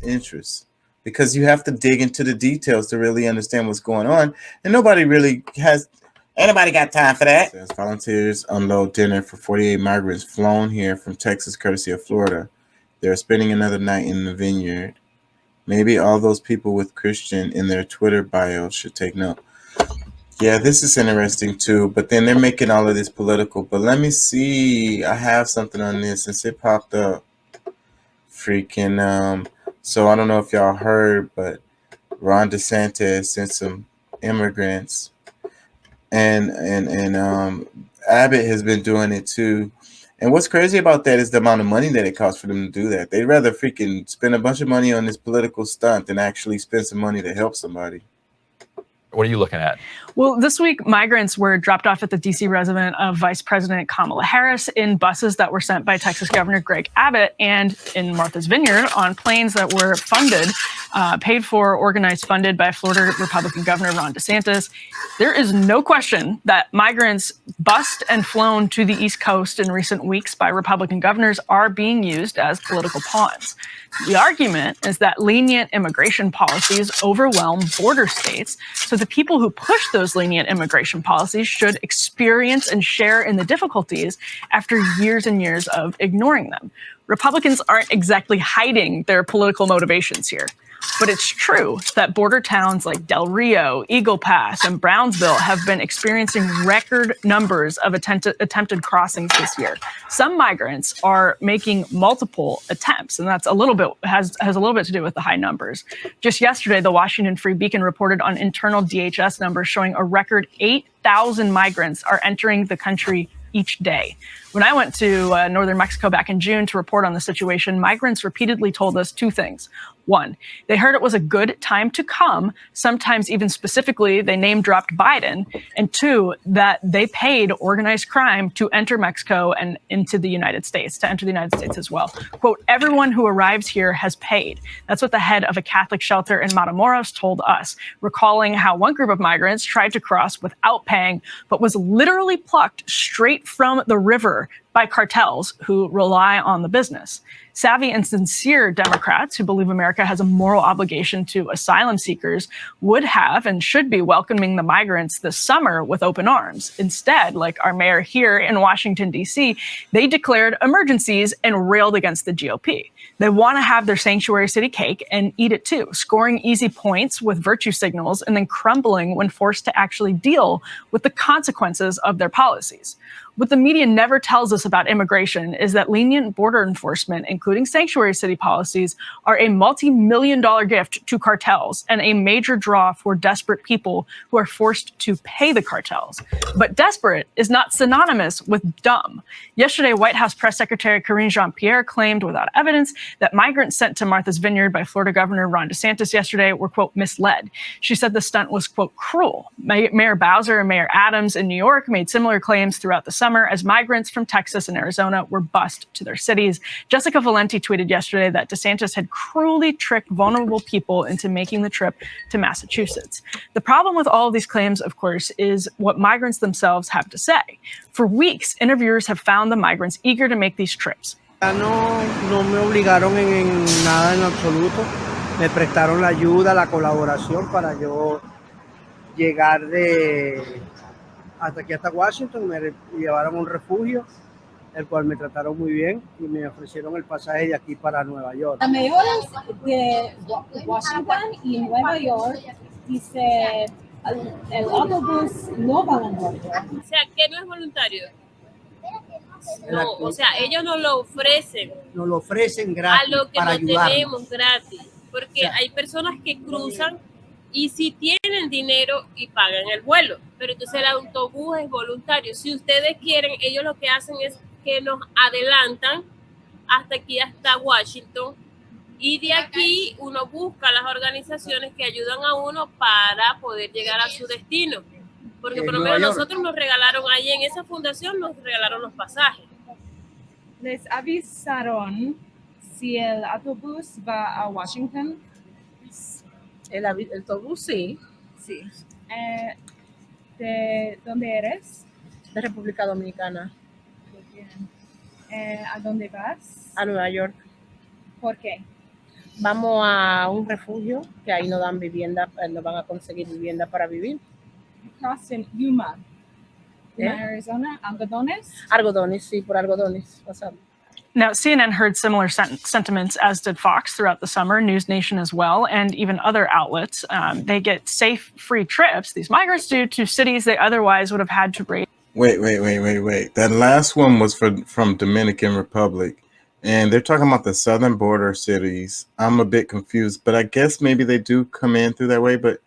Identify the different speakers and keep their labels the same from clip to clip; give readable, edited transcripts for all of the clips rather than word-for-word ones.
Speaker 1: best interest, because you have to dig into the details to really understand what's going on, and nobody really has. Anybody got time for that? As volunteers unload dinner for 48 migrants flown here from Texas, courtesy of Florida. They're spending another night in the Vineyard. Maybe all those people with Christian in their Twitter bio should take note. Yeah, this is interesting too, but then they're making all of this political. But let me see. I have something on this since it popped up. So I don't know if y'all heard, but Ron DeSantis sent some immigrants, and Abbott has been doing it too. And what's crazy about that is the amount of money that it costs for them to do that. They'd rather freaking spend a bunch of money on this political stunt than actually spend some money to help somebody.
Speaker 2: What are you looking at?
Speaker 3: Well, this week, migrants were dropped off at the D.C. residence of Vice President Kamala Harris in buses that were sent by Texas Governor Greg Abbott, and in Martha's Vineyard on planes that were paid for, organized, funded by Florida Republican Governor Ron DeSantis. There is no question that migrants bussed and flown to the East Coast in recent weeks by Republican governors are being used as political pawns. The argument is that lenient immigration policies overwhelm border states, so the people who push those lenient immigration policies should experience and share in the difficulties after years and years of ignoring them. Republicans aren't exactly hiding their political motivations here. But it's true that border towns like Del Rio, Eagle Pass, and Brownsville have been experiencing record numbers of attempted crossings this year. Some migrants are making multiple attempts, and that's has a little bit to do with the high numbers. Just yesterday, the Washington Free Beacon reported on internal DHS numbers showing a record 8,000 migrants are entering the country each day. When I went to northern Mexico back in June to report on the situation, migrants repeatedly told us two things. One, they heard it was a good time to come. Sometimes even specifically, they name-dropped Biden. And two, that they paid organized crime to enter Mexico and into the United States, to enter the United States as well. Quote, everyone who arrives here has paid. That's what the head of a Catholic shelter in Matamoros told us, recalling how one group of migrants tried to cross without paying, but was literally plucked straight from the river by cartels who rely on the business. Savvy and sincere Democrats who believe America has a moral obligation to asylum seekers would have and should be welcoming the migrants this summer with open arms. Instead, like our mayor here in Washington, D.C., they declared emergencies and railed against the GOP. They want to have their sanctuary city cake and eat it too, scoring easy points with virtue signals and then crumbling when forced to actually deal with the consequences of their policies. What the media never tells us about immigration is that lenient border enforcement, including sanctuary city policies, are a multi-million-dollar gift to cartels and a major draw for desperate people who are forced to pay the cartels. But desperate is not synonymous with dumb. Yesterday, White House Press Secretary Karine Jean-Pierre claimed without evidence that migrants sent to Martha's Vineyard by Florida Governor Ron DeSantis yesterday were, quote, misled. She said the stunt was, quote, cruel. Mayor Bowser and Mayor Adams in New York made similar claims throughout the summer as migrants from Texas and Arizona were bused to their cities. Jessica Valenti tweeted yesterday that DeSantis had cruelly tricked vulnerable people into making the trip to Massachusetts. The problem with all of these claims, of course, is what migrants themselves have to say. For weeks, interviewers have found the migrants eager to make these trips.
Speaker 4: No me obligaron en nada en absoluto. Me prestaron la ayuda, la colaboración para yo llegar hasta aquí, hasta Washington. Me llevaron a un refugio, el cual me trataron muy bien y me ofrecieron el pasaje de aquí para Nueva York.
Speaker 5: La mayor de Washington y Nueva York dice el autobús no voluntario.
Speaker 6: O sea, que no es voluntario. No, o sea, ellos nos lo ofrecen.
Speaker 4: Nos lo ofrecen gratis.
Speaker 6: A lo que
Speaker 4: para
Speaker 6: no
Speaker 4: ayudarnos.
Speaker 6: tenemos gratis. Porque o sea, hay personas que cruzan y si tienen dinero y pagan el vuelo. Pero entonces el autobús es voluntario. Si ustedes quieren, ellos lo que hacen es que nos adelantan hasta aquí, hasta Washington. Y de aquí uno busca las organizaciones que ayudan a uno para poder llegar a su destino. Porque por lo menos nosotros nos regalaron ahí en esa fundación, nos regalaron los pasajes.
Speaker 7: ¿Les avisaron si el autobús va a Washington?
Speaker 8: El autobús sí.
Speaker 7: Sí. ¿De dónde eres?
Speaker 8: De República Dominicana.
Speaker 7: Muy bien. ¿A dónde vas?
Speaker 8: A Nueva York.
Speaker 7: ¿Por qué?
Speaker 8: Vamos a un refugio que ahí nos dan vivienda, nos van a conseguir vivienda para vivir.
Speaker 7: Cross in Yuma. Yuma,
Speaker 8: ¿Eh?
Speaker 7: Arizona, algodones.
Speaker 8: Algodones, sí, por algodones pasamos.
Speaker 3: Now, CNN heard similar sentiments, as did Fox throughout the summer, News Nation as well, and even other outlets. They get safe, free trips, these migrants do, to cities they otherwise would have had to raid.
Speaker 1: Wait. That last one was from Dominican Republic. And they're talking about the southern border cities. I'm a bit confused, but I guess maybe they do come in through that way, but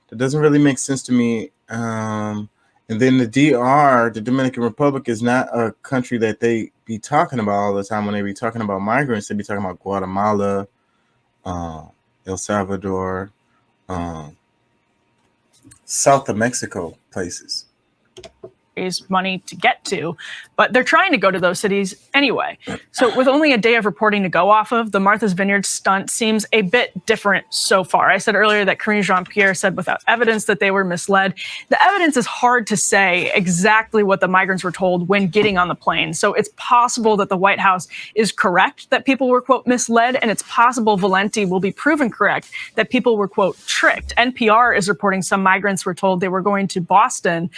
Speaker 1: that doesn't really make sense to me. And then the DR, the Dominican Republic, is not a country that they be talking about all the time. When they be talking about migrants, they be talking about Guatemala, El Salvador, south of Mexico places.
Speaker 3: Raise money to get to, but they're trying to go to those cities anyway. So with only a day of reporting to go off of, the Martha's Vineyard stunt seems a bit different so far. I said earlier that Karine Jean-Pierre said without evidence that they were misled. The evidence is hard to say exactly what the migrants were told when getting on the plane. So it's possible that the White House is correct that people were, quote, misled, and it's possible Valenti will be proven correct that people were, quote, tricked. NPR is reporting some migrants were told they were going to Boston.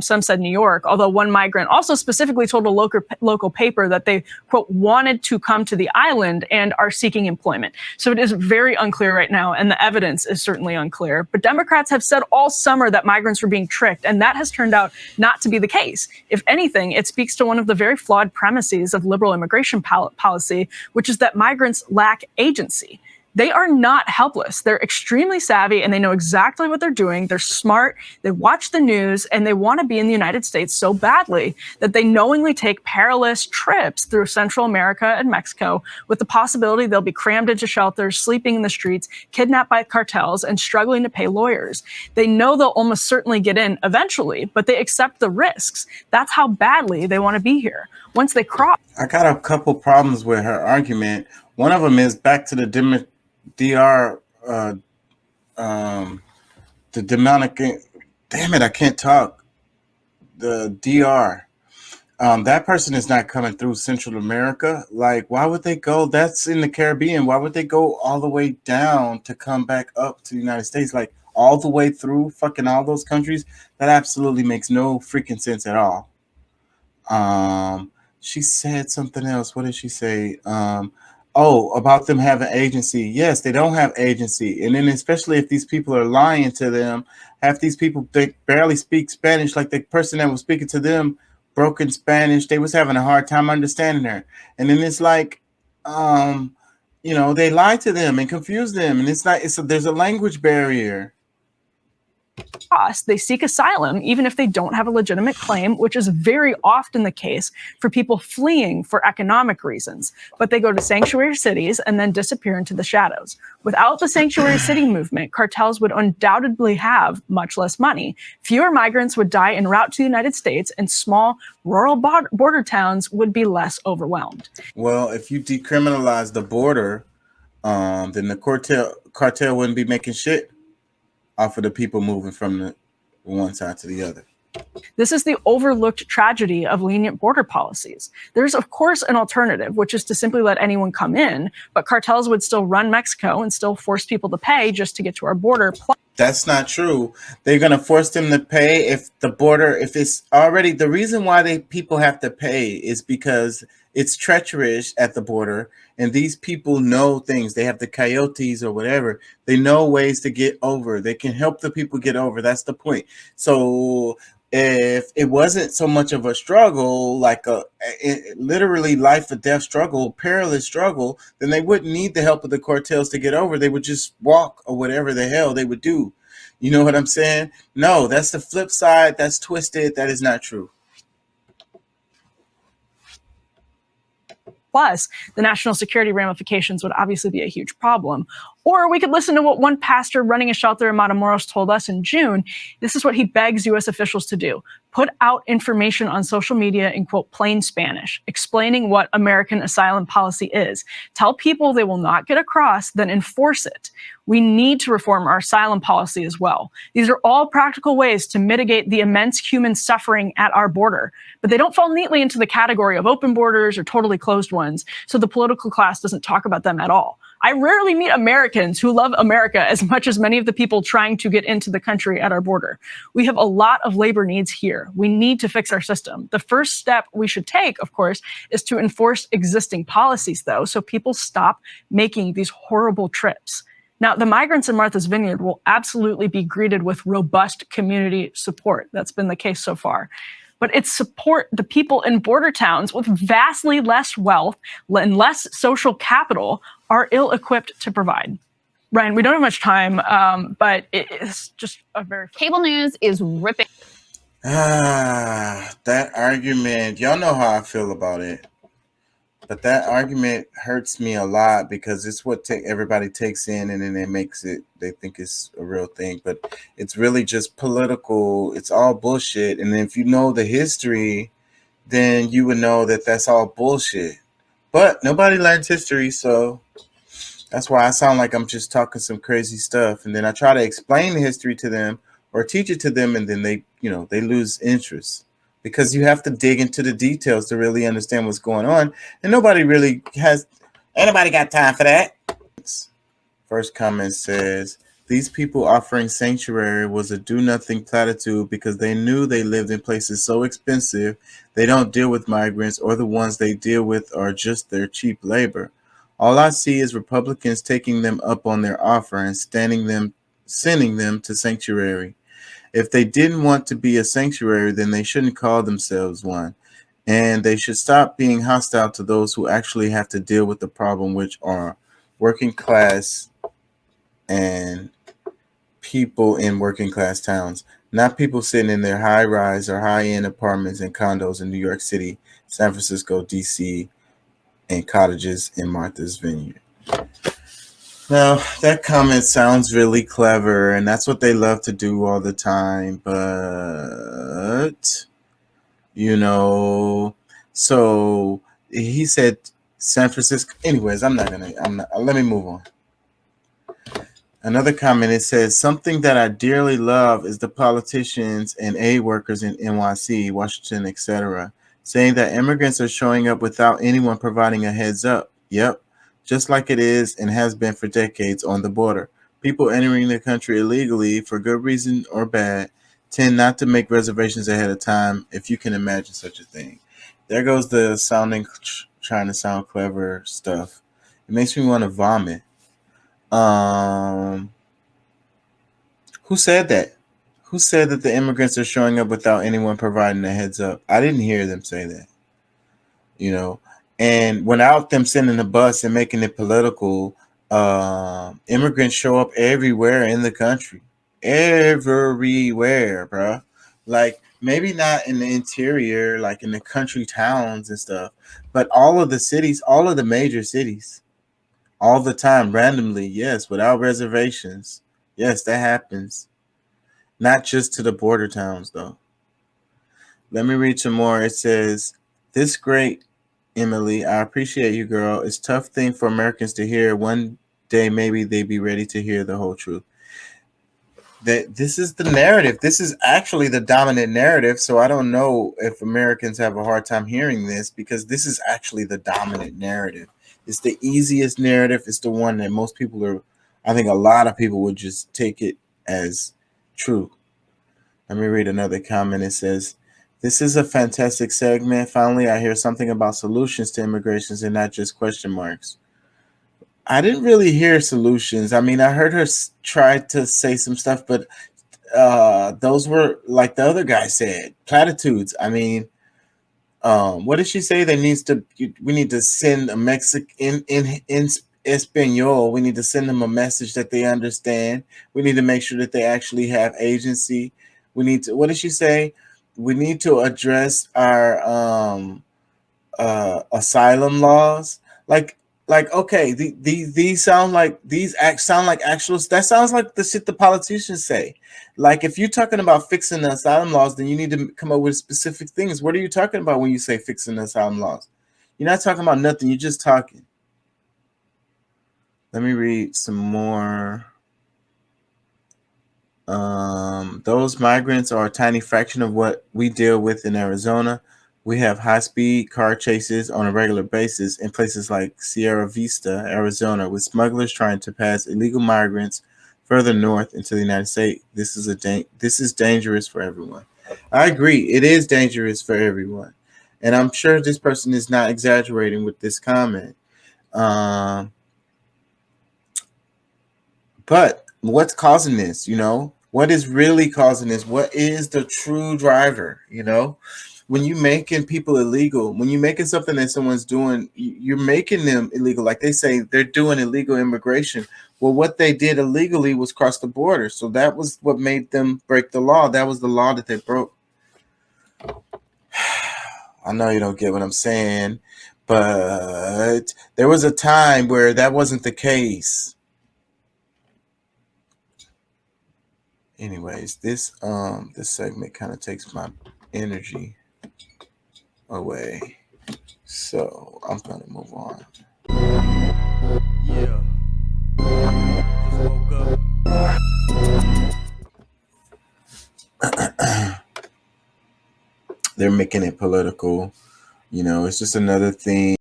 Speaker 3: Some said New York. Although one migrant also specifically told a local paper that they, quote, wanted to come to the island and are seeking employment. So it is very unclear right now, and the evidence is certainly unclear. But Democrats have said all summer that migrants were being tricked, and that has turned out not to be the case. If anything, it speaks to one of the very flawed premises of liberal immigration policy, which is that migrants lack agency. They are not helpless. They're extremely savvy and they know exactly what they're doing. They're smart. They watch the news and they want to be in the United States so badly that they knowingly take perilous trips through Central America and Mexico with the possibility they'll be crammed into shelters, sleeping in the streets, kidnapped by cartels, and struggling to pay lawyers. They know they'll almost certainly get in eventually, but they accept the risks. That's how badly they want to be here. Once they cross.
Speaker 1: I got a couple problems with her argument. One of them is back to the DR, the Dominican, damn it, I can't talk. The DR, that person is not coming through Central America. Like, why would they go? That's in the Caribbean. Why would they go all the way down to come back up to the United States? Like, all the way through fucking all those countries? That absolutely makes no freaking sense at all. She said something else. What did she say? Oh, about them having agency. Yes, they don't have agency. And then especially if these people are lying to them, half these people, they barely speak Spanish. Like the person that was speaking to them, broken Spanish, they was having a hard time understanding her. And then it's like, they lie to them and confuse them. And there's a language barrier.
Speaker 3: They seek asylum, even if they don't have a legitimate claim, which is very often the case for people fleeing for economic reasons. But they go to sanctuary cities and then disappear into the shadows. Without the sanctuary city movement, cartels would undoubtedly have much less money. Fewer migrants would die en route to the United States, and small rural border towns would be less overwhelmed.
Speaker 1: Well, if you decriminalize the border, then the cartel wouldn't be making shit off of the people moving from the one side to the other.
Speaker 3: This is the overlooked tragedy of lenient border policies. There's, of course, an alternative, which is to simply let anyone come in, but cartels would still run Mexico and still force people to pay just to get to our border.
Speaker 1: That's not true. They're going to force them to pay if it's already, the reason why people have to pay is because it's treacherous at the border. And these people know things. They have the coyotes or whatever. They know ways to get over. They can help the people get over. That's the point. So if it wasn't so much of a struggle, like literally life or death struggle, perilous struggle, then they wouldn't need the help of the cartels to get over. They would just walk or whatever the hell they would do. You know what I'm saying? No, that's the flip side. That's twisted. That is not true.
Speaker 3: Plus, the national security ramifications would obviously be a huge problem. Or we could listen to what one pastor running a shelter in Matamoros told us in June. This is what he begs U.S. officials to do. Put out information on social media in, quote, plain Spanish, explaining what American asylum policy is. Tell people they will not get across, then enforce it. We need to reform our asylum policy as well. These are all practical ways to mitigate the immense human suffering at our border, but they don't fall neatly into the category of open borders or totally closed ones, so the political class doesn't talk about them at all. I rarely meet Americans who love America as much as many of the people trying to get into the country at our border. We have a lot of labor needs here. We need to fix our system. The first step we should take, of course, is to enforce existing policies, though, so people stop making these horrible trips. Now, the migrants in Martha's Vineyard will absolutely be greeted with robust community support. That's been the case so far. But it's support the people in border towns with vastly less wealth and less social capital are ill-equipped to provide. Ryan, we don't have much time, but it's just a very...
Speaker 9: Cable news is ripping.
Speaker 1: That argument, y'all know how I feel about it. But that argument hurts me a lot because it's what everybody takes in and then it makes it, they think it's a real thing. But it's really just political. It's all bullshit. And if you know the history, then you would know that that's all bullshit. But nobody learns history, so that's why I sound like I'm just talking some crazy stuff. And then I try to explain the history to them or teach it to them, and then they lose interest. Because you have to dig into the details to really understand what's going on. And nobody really has, anybody got time for that? First comment says, these people offering sanctuary was a do-nothing platitude because they knew they lived in places so expensive, they don't deal with migrants, or the ones they deal with are just their cheap labor. All I see is Republicans taking them up on their offer and sending them to sanctuary. If they didn't want to be a sanctuary, then they shouldn't call themselves one. And they should stop being hostile to those who actually have to deal with the problem, which are working class and people in working class towns, not people sitting in their high-rise or high-end apartments and condos in New York City, San Francisco, D.C., and cottages in Martha's Vineyard. Now, that comment sounds really clever, and that's what they love to do all the time, but, so he said San Francisco. Anyways, let me move on. Another comment, it says, something that I dearly love is the politicians and aid workers in NYC, Washington, etc., saying that immigrants are showing up without anyone providing a heads up. Yep. Just like it is and has been for decades on the border. People entering the country illegally, for good reason or bad, tend not to make reservations ahead of time, if you can imagine such a thing. There goes the trying to sound clever stuff. It makes me want to vomit. Who said that? Who said that the immigrants are showing up without anyone providing a heads up? I didn't hear them say that. And without them sending a bus and making it political, immigrants show up everywhere in the country. Everywhere, bro. Like, maybe not in the interior, like in the country towns and stuff, but all of the cities, all of the major cities, all the time, randomly, yes, without reservations. Yes, that happens. Not just to the border towns, though. Let me read some more. It says, this great Emily, I appreciate you, girl. It's a tough thing for Americans to hear. One day, maybe they'd be ready to hear the whole truth. This is the narrative. This is actually the dominant narrative. So I don't know if Americans have a hard time hearing this, because this is actually the dominant narrative. It's the easiest narrative. It's the one that most people I think a lot of people would just take it as true. Let me read another comment. It says, this is a fantastic segment. Finally, I hear something about solutions to immigrations and not just question marks. I didn't really hear solutions. I mean, I heard her try to say some stuff, but those were, like the other guy said, platitudes. I mean, what did she say? We need to send a Mexican in Espanol. We need to send them a message that they understand. We need to make sure that they actually have agency. We need to, what did she say? We need to address our asylum laws. Like okay, these sound like actual. That sounds like the shit the politicians say. Like, if you're talking about fixing the asylum laws, then you need to come up with specific things. What are you talking about when you say fixing the asylum laws? You're not talking about nothing. You're just talking. Let me read some more. Those migrants are a tiny fraction of what we deal with in Arizona. We have high-speed car chases on a regular basis in places like Sierra Vista, Arizona, with smugglers trying to pass illegal migrants further north into the United States. This is dangerous for everyone. I agree. It is dangerous for everyone. And I'm sure this person is not exaggerating with this comment. But what's causing this, What is really causing this? What is the true driver, When you're making people illegal, when you're making something that someone's doing, you're making them illegal. Like they say, they're doing illegal immigration. Well, what they did illegally was cross the border. So that was what made them break the law. That was the law that they broke. I know you don't get what I'm saying, but there was a time where that wasn't the case. Anyways, this segment kind of takes my energy away, so I'm gonna move on.
Speaker 9: Yeah, just woke up.
Speaker 1: They're making it political, it's just another thing.